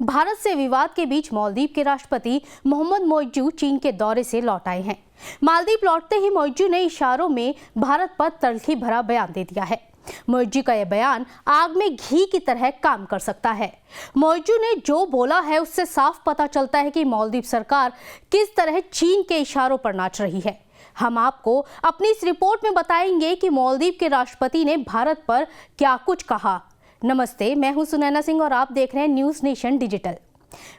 भारत से विवाद के बीच मालदीव के राष्ट्रपति मोहम्मद मोइज्जू चीन के दौरे से लौट आए हैं। मालदीव लौटते ही मोइज्जू ने इशारों में भारत पर तल्खी भरा बयान दे दिया है। मोइज्जू का यह बयान आग में घी की तरह काम कर सकता है। मोइज्जू ने जो बोला है उससे साफ पता चलता है कि मालदीव सरकार किस तरह चीन के इशारों पर नाच रही है। हम आपको अपनी इस रिपोर्ट में बताएंगे कि मालदीव के राष्ट्रपति ने भारत पर क्या कुछ कहा। नमस्ते, मैं हूं सुनैना सिंह और आप देख रहे हैं न्यूज नेशन डिजिटल।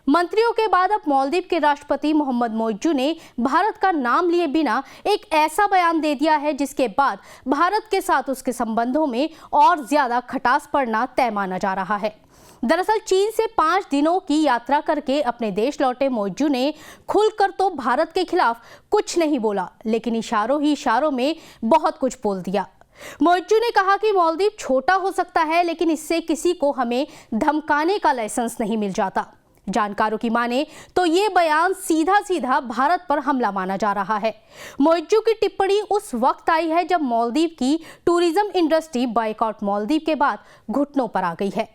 मंत्रियों के बाद अब मालदीव के राष्ट्रपति मोहम्मद मोइज्जू ने भारत का नाम लिए बिना एक ऐसा बयान दे दिया है जिसके बाद भारत के साथ उसके संबंधों में और ज्यादा खटास पड़ना तय माना जा रहा है। दरअसल चीन से 5 दिनों की यात्रा करके अपने देश लौटे मोइज्जू ने खुलकर तो भारत के खिलाफ कुछ नहीं बोला, लेकिन इशारों ही इशारों में बहुत कुछ बोल दिया। मोइज्जू ने कहा कि मालदीव छोटा हो सकता है, लेकिन इससे किसी को हमें धमकाने का लाइसेंस नहीं मिल जाता। जानकारों की माने तो ये बयान सीधा सीधा भारत पर हमला माना जा रहा है। मोइज्जू की टिप्पणी उस वक्त आई है जब मालदीव की टूरिज्म इंडस्ट्री बॉयकॉट मालदीव के बाद घुटनों पर आ गई है।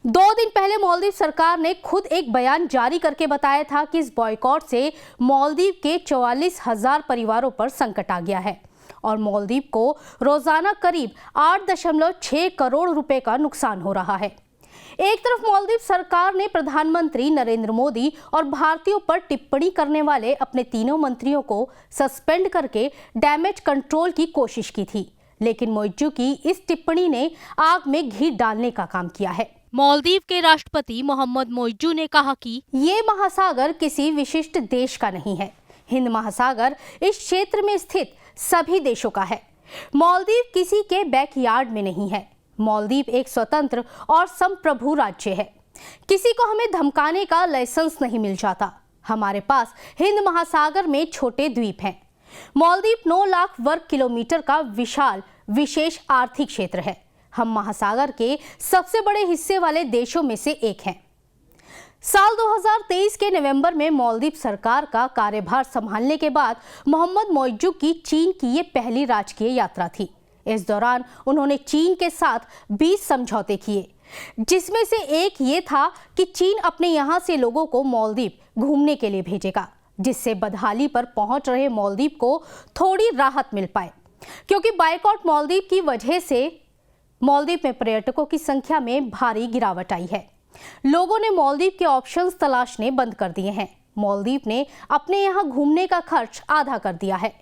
2 दिन पहले मालदीव सरकार ने खुद एक बयान जारी करके बताया था कि इस बॉयकॉट से मालदीव के 44,000 परिवारों पर संकट आ गया है और मालदीव को रोजाना करीब 8.6 करोड़ रुपए का नुकसान हो रहा है। एक तरफ मालदीव सरकार ने प्रधानमंत्री नरेंद्र मोदी और भारतीयों पर टिप्पणी करने वाले अपने तीनों मंत्रियों को सस्पेंड करके डैमेज कंट्रोल की कोशिश की थी, लेकिन मोइज्जू की इस टिप्पणी ने आग में घी डालने का काम किया है। मालदीव के राष्ट्रपति मोहम्मद मोइज्जू ने कहा कि ये महासागर किसी विशिष्ट देश का नहीं है। हिंद महासागर इस क्षेत्र में स्थित सभी देशों का है। मालदीव किसी के बैकयार्ड में नहीं है। मालदीव एक स्वतंत्र और संप्रभु राज्य है। किसी को हमें धमकाने का लाइसेंस नहीं मिल जाता। हमारे पास हिंद महासागर में छोटे द्वीप हैं। मालदीव 9 लाख वर्ग किलोमीटर का विशाल विशेष आर्थिक क्षेत्र है। हम महासागर के सबसे बड़े हिस्से वाले देशों में से एक हैं। साल 2023 के नवंबर में मालदीव सरकार का कार्यभार संभालने के बाद मोहम्मद मोइज्जू की चीन की ये पहली राजकीय यात्रा थी। इस दौरान उन्होंने चीन के साथ 20 समझौते किए, जिसमें से एक ये था कि चीन अपने यहाँ से लोगों को मालदीव घूमने के लिए भेजेगा, जिससे बदहाली पर पहुंच रहे मालदीव को थोड़ी राहत मिल पाए, क्योंकि बॉयकॉट मालदीव की वजह से मालदीव में पर्यटकों की संख्या में भारी गिरावट आई है। लोगों ने मालदीव के ऑप्शंस तलाशने बंद कर दिए हैं। मालदीव ने अपने यहाँ घूमने का खर्च आधा कर दिया है।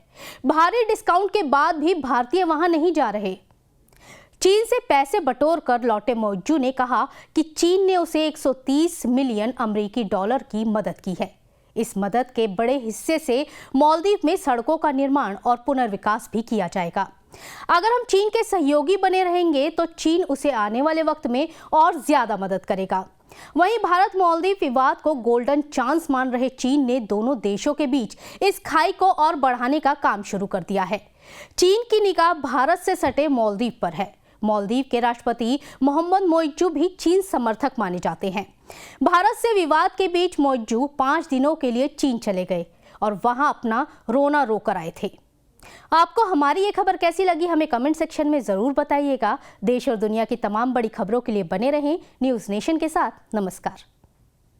भारी डिस्काउंट के बाद भी भारतीय वहां नहीं जा रहे। चीन से पैसे बटोर कर लौटे मोइज्जू ने कहा कि चीन ने उसे 130 मिलियन अमेरिकी डॉलर की मदद की है। इस मदद के बड़े हिस्से से मालदीव में सड़कों का निर्माण और पुनर्विकास भी किया जाएगा। अगर हम चीन के सहयोगी बने रहेंगे तो चीन उसे आने वाले वक्त में और ज्यादा मदद करेगा। वहीं भारत मालदीव विवाद को गोल्डन चांस मान रहे चीन ने दोनों देशों के बीच इस खाई को और बढ़ाने का काम शुरू कर दिया है। चीन की निगाह भारत से सटे मालदीव पर है। मालदीव के राष्ट्रपति मोहम्मद मोइज्जू भी चीन समर्थक माने जाते हैं। भारत से विवाद के बीच मोइज्जू 5 दिनों के लिए चीन चले गए और वहां अपना रोना रोकर आए थे। आपको हमारी ये खबर कैसी लगी, हमें कमेंट सेक्शन में जरूर बताइएगा। देश और दुनिया की तमाम बड़ी खबरों के लिए बने रहें न्यूज नेशन के साथ। नमस्कार।